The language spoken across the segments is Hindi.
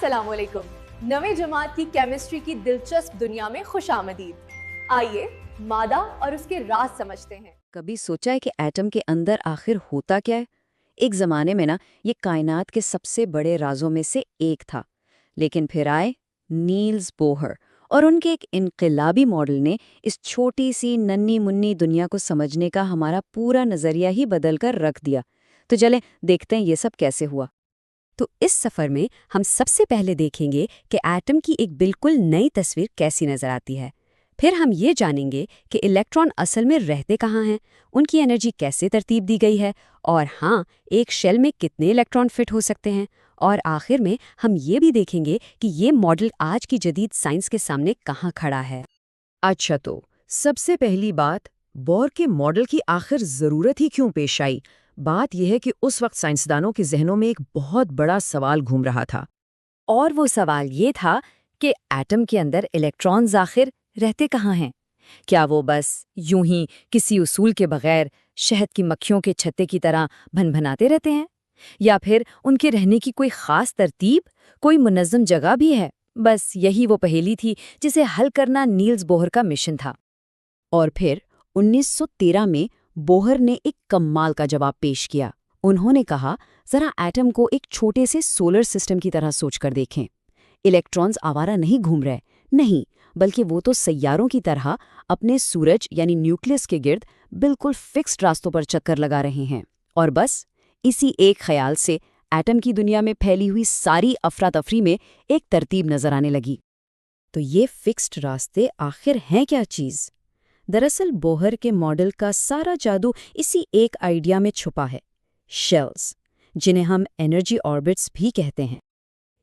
अस्सलामुअलैकुम। नवे जमात की केमिस्ट्री की दिलचस्प दुनिया में खुशामदीद। आइए मादा और उसके राज समझते हैं। कभी सोचा है कि एटम के अंदर आखिर होता क्या है? एक जमाने में ना ये कायनात के सबसे बड़े राजों में से एक था। लेकिन फिर आए नील्स बोहर और उनके एक इनकलाबी मॉडल ने इस छोटी सी नन्ही मुन्नी दुनिया को समझने का हमारा पूरा नजरिया ही बदल कर रख दिया। तो चलें देखते हैं ये सब कैसे हुआ। तो इस सफ़र में हम सबसे पहले देखेंगे कि एटम की एक बिल्कुल नई तस्वीर कैसी नज़र आती है। फिर हम ये जानेंगे कि इलेक्ट्रॉन असल में रहते कहाँ हैं, उनकी एनर्जी कैसे तरतीब दी गई है, और हाँ, एक शेल में कितने इलेक्ट्रॉन फिट हो सकते हैं। और आखिर में हम ये भी देखेंगे कि ये मॉडल आज की जदीद साइंस के सामने कहाँ खड़ा है। अच्छा, तो सबसे पहली बात, बोर के मॉडल की आखिर ज़रूरत ही क्यों पेश आई? बात यह है कि उस वक्त साइंसदानों के जहनों में एक बहुत बड़ा सवाल घूम रहा था। और वो सवाल ये था कि एटम के अंदर इलेक्ट्रॉन्स आखिर रहते कहाँ हैं? क्या वो बस यूं ही किसी उसूल के बगैर शहद की मक्खियों के छत्ते की तरह भनभनाते रहते हैं? या फिर उनके रहने की कोई खास तरतीब, कोई मुनज़्ज़म जगह भी है? बस यही वो पहेली थी जिसे हल करना नील्स बोहर का मिशन था। और फिर 1913 में बोहर ने एक कमाल का जवाब पेश किया। उन्होंने कहा, जरा एटम को एक छोटे से सोलर सिस्टम की तरह सोचकर देखें। इलेक्ट्रॉन्स आवारा नहीं घूम रहे, नहीं, बल्कि वो तो सैयारों की तरह अपने सूरज यानी न्यूक्लियस के गिर्द बिल्कुल फिक्स्ड रास्तों पर चक्कर लगा रहे हैं। और बस इसी एक ख्याल से एटम की दुनिया में फैली हुई सारी अफरा तफरी में एक तरतीब नजर आने लगी। तो ये फिक्स्ड रास्ते आखिर हैं क्या चीज़? दरअसल बोहर के मॉडल का सारा जादू इसी एक आइडिया में छुपा है, शेल्स, जिन्हें हम एनर्जी ऑर्बिट्स भी कहते हैं।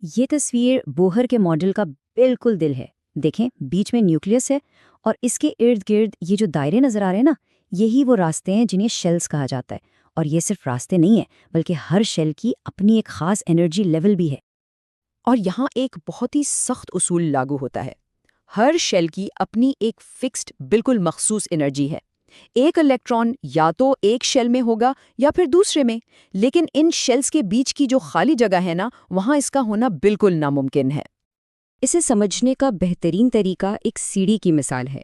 ये तस्वीर बोहर के मॉडल का बिल्कुल दिल है। देखें, बीच में न्यूक्लियस है और इसके इर्द गिर्द ये जो दायरे नजर आ रहे हैं ना, यही वो रास्ते हैं जिन्हें शेल्स कहा जाता है। और ये सिर्फ रास्ते नहीं है, बल्कि हर शेल की अपनी एक खास एनर्जी लेवल भी है। और यहाँ एक बहुत ही सख्त उसूल लागू होता है। हर शेल की अपनी एक फिक्स्ड बिल्कुल मखसूस एनर्जी है। एक इलेक्ट्रॉन या तो एक शेल में होगा या फिर दूसरे में, लेकिन इन शेल्स के बीच की जो खाली जगह है ना, वहाँ इसका होना बिल्कुल नामुमकिन है। इसे समझने का बेहतरीन तरीका एक सीढ़ी की मिसाल है।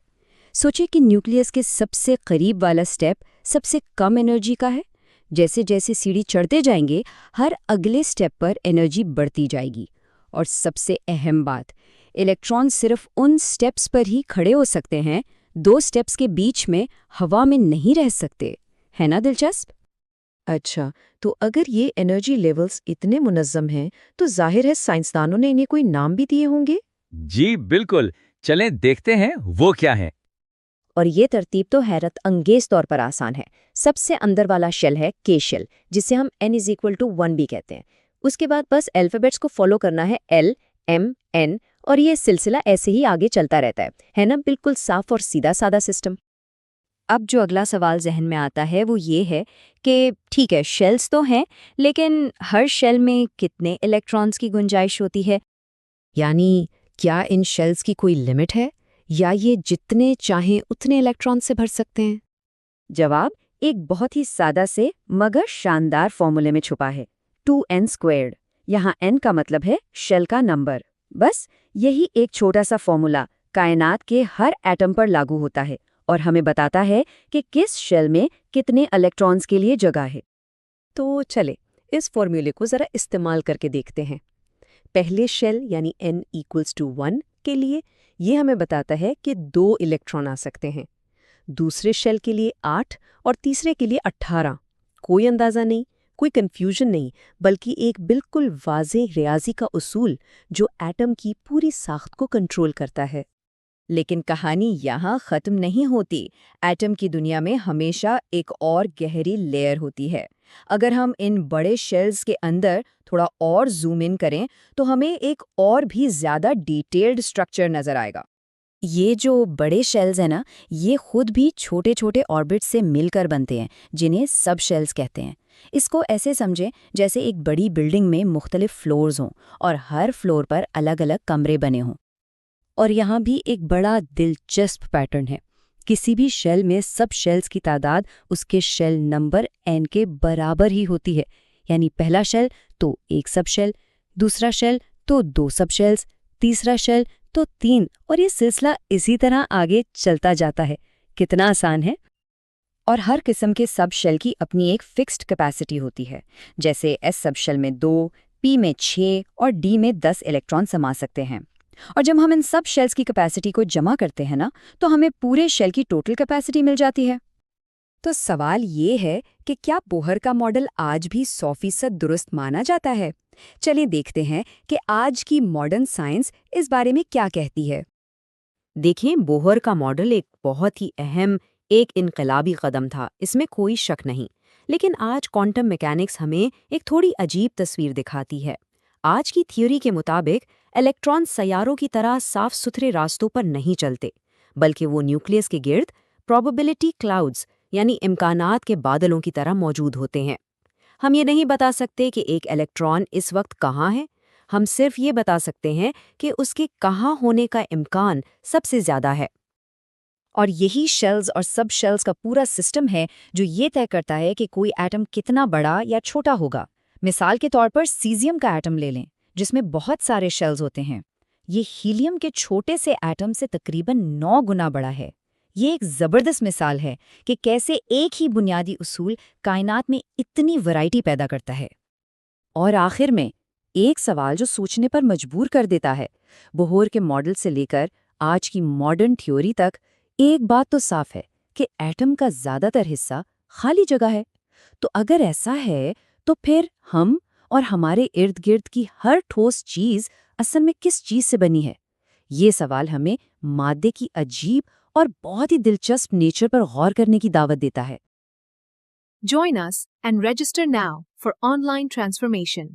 सोचिए कि न्यूक्लियस के सबसे करीब वाला स्टेप सबसे कम एनर्जी का है। जैसे जैसे सीढ़ी चढ़ते जाएंगे, हर अगले स्टेप पर एनर्जी बढ़ती जाएगी। और सबसे अहम बात, इलेक्ट्रॉन सिर्फ उन स्टेप्स पर ही खड़े हो सकते हैं, दो स्टेप्स के बीच में हवा में नहीं रह सकते। है ना दिलचस्प? अच्छा, तो अगर ये एनर्जी लेवल्स इतने मुनज़्ज़म हैं, तो जाहिर है साइंसदानों ने इन्हें कोई नाम भी दिए होंगे। जी बिल्कुल, चलें देखते हैं वो क्या है। और ये तरतीब तो हैरत अंगेज तौर पर आसान है। सबसे अंदर वाला शेल है के शेल, जिसे हम n=1 भी कहते हैं। उसके बाद बस अल्फ़ाबेट्स को फॉलो करना है, L, M, N, और ये सिलसिला ऐसे ही आगे चलता रहता है ना? बिल्कुल साफ और सीधा सादा सिस्टम। अब जो अगला सवाल जहन में आता है वो ये है कि ठीक है, शेल्स तो हैं, लेकिन हर शेल में कितने इलेक्ट्रॉन्स की गुंजाइश होती है? यानी क्या इन शेल्स की कोई लिमिट है, या ये जितने चाहें उतने इलेक्ट्रॉन से भर सकते हैं? जवाब एक बहुत ही सादा से मगर शानदार फॉर्मूले में छुपा है, 2n²। यहाँ n का मतलब है शेल का नंबर। बस यही एक छोटा सा फॉर्मूला कायनात के हर एटम पर लागू होता है और हमें बताता है कि किस शेल में कितने इलेक्ट्रॉन्स के लिए जगह है। तो चले इस फॉर्मूले को जरा इस्तेमाल करके देखते हैं। पहले शेल यानी n=1 के लिए ये हमें बताता है कि 2 इलेक्ट्रॉन आ सकते हैं। दूसरे शेल के लिए 8 और तीसरे के लिए 18। कोई अंदाज़ा नहीं, कोई कंफ्यूजन नहीं, बल्कि एक बिल्कुल वाज़ेह रियाजी का उसूल जो एटम की पूरी साख्त को कंट्रोल करता है। लेकिन कहानी यहाँ ख़त्म नहीं होती। एटम की दुनिया में हमेशा एक और गहरी लेयर होती है। अगर हम इन बड़े शेल्स के अंदर थोड़ा और जूम इन करें तो हमें एक और भी ज़्यादा डिटेल्ड स्ट्रक्चर नज़र आएगा। ये जो बड़े शेल्स हैं ना, ये खुद भी छोटे छोटे ऑर्बिट से मिलकर बनते हैं, जिन्हें सब शेल्स कहते हैं। इसको ऐसे समझें जैसे एक बड़ी बिल्डिंग में मुख्तलिफ फ्लोर्स हों और हर फ्लोर पर अलग अलग कमरे बने हों। और यहाँ भी एक बड़ा दिलचस्प पैटर्न है। किसी भी शेल में सब शेल्स की तादाद उसके शेल नंबर n के बराबर ही होती है। यानी पहला शेल तो एक सब शेल, दूसरा शेल तो 2 सब शेल्स, तीसरा शेल तो 3, और ये सिलसिला इसी तरह आगे चलता जाता है। कितना आसान है। और हर किस्म के सब शेल की अपनी एक फिक्स्ड कैपेसिटी होती है। जैसे एस सब शेल में 2, पी में 6 और डी में 10 इलेक्ट्रॉन समा सकते हैं। और जब हम इन सब शेल्स की कैपेसिटी को जमा करते हैं ना, तो हमें पूरे शेल की टोटल कैपेसिटी मिल जाती है। तो सवाल ये है कि क्या बोहर का मॉडल आज भी 100% दुरुस्त माना जाता है? चलिए देखते हैं कि आज की मॉडर्न साइंस इस बारे में क्या कहती है। देखें, बोहर का मॉडल एक बहुत ही अहम, एक इनकलाबी कदम था, इसमें कोई शक नहीं। लेकिन आज क्वांटम मैकेनिक्स हमें एक थोड़ी अजीब तस्वीर दिखाती है। आज की थ्योरी के मुताबिक इलेक्ट्रॉन सैयारों की तरह साफ सुथरे रास्तों पर नहीं चलते, बल्कि वो न्यूक्लियस के गिर्द प्रोबेबिलिटी क्लाउड्स यानी इम्कानात के बादलों की तरह मौजूद होते हैं। हम ये नहीं बता सकते कि एक इलेक्ट्रॉन इस वक्त कहाँ है, हम सिर्फ ये बता सकते हैं कि उसके कहाँ होने का इम्कान सबसे ज़्यादा है। और यही शेल्स और सब शेल्स का पूरा सिस्टम है जो ये तय करता है कि कोई एटम कितना बड़ा या छोटा होगा। मिसाल के तौर पर सीजियम का एटम ले लें, जिसमें बहुत सारे शेल्स होते हैं। ये हीलियम के छोटे से एटम से तकरीबन 9 गुना बड़ा है। ये एक ज़बरदस्त मिसाल है कि कैसे एक ही बुनियादी उसूल कायनात में इतनी वैरायटी पैदा करता है। और आखिर में एक सवाल जो सोचने पर मजबूर कर देता है। बोहर के मॉडल से लेकर आज की मॉडर्न थ्योरी तक एक बात तो साफ है कि एटम का ज़्यादातर हिस्सा खाली जगह है। तो अगर ऐसा है, तो फिर हम और हमारे इर्द गिर्द की हर ठोस चीज़ असल में किस चीज़ से बनी है? ये सवाल हमें मादे की अजीब और बहुत ही दिलचस्प नेचर पर गौर करने की दावत देता है। Join us and register now for online transformation.